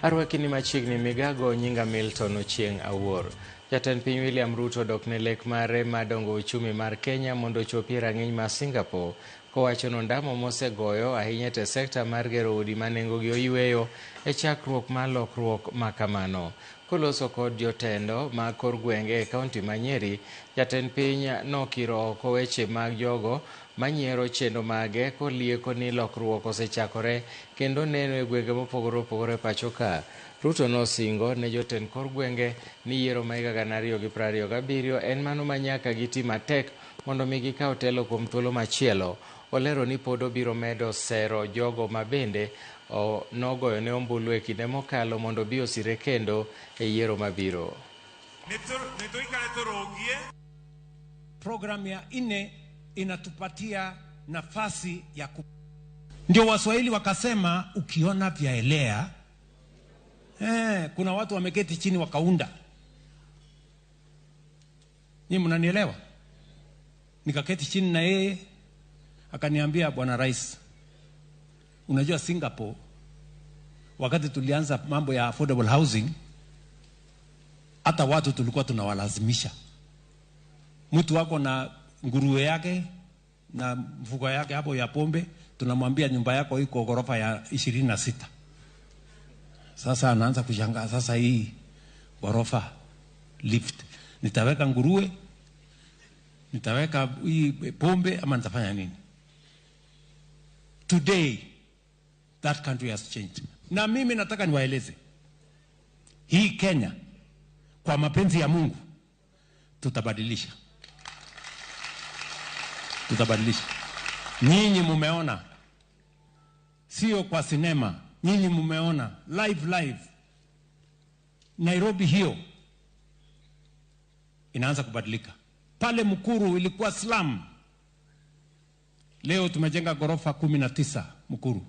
Arwakini machiegni migago nyinga Milton Ochieng Awuor. Jatend piny William Ruto dok ne lek mare madongo uchumi mar Kenya mondo chopi rang'iny ma Singapore, kowacho nondamo mosegoyo ahinya te sekta mar gero udi manengogi oyweyo e chakruok mar lokruok makamano. Koloso kod jotendo mag kor gwenge e kaunti ma Nyeri, jatend piny nokiro oko weche mag jogo manyiero chendo mage kolieko ni lokruok osechakore kendo neno e gwenge mopogore opogore pacho ka. Ruto nosingo ne jotend kor gwenge ni yiero ma higa 2027 en mano ma nyaka giti matek mondo mi gikaw telo kuom thuolo machielo. Olero ni pod obiro medo sero jogo ma bende nogoyo ne ombulu e kinde mokalo mondo bi osire kendo e yiero mabiro. Program ya 4 inatupatia nafasi ya ndio Waswahili wakasema ukiona vyaelea kuna watu wameketi chini wakaunda. Nyinyi mnanielewa? Nikaketi chini na yeye akaniambia, Bwana Rais, unajua Singapore wakati tulianza mambo ya affordable housing hata watu tulikuwa tunawalazimisha. Mtu wako na nguruwe yake na mfuko yake hapo ya pombe, tunamwambia nyumba yako iko ghorofa ya 26. Sasa anaanza kushangaa, sasa hii ghorofa lift nitaweka nguruwe, nitaweka hii pombe ama nitafanya nini? Today that country has changed. Na mimi nataka niwaeleze hii Kenya kwa mapenzi ya Mungu tutabadilisha. Tutabadilisha. Nyinyi mumeona, sio kwa sinema. Nyinyi mumeona live. Nairobi hiyo inaanza kubadilika. Pale Mukuru ilikuwa slum. Leo tumejenga ghorofa 19 Mukuru.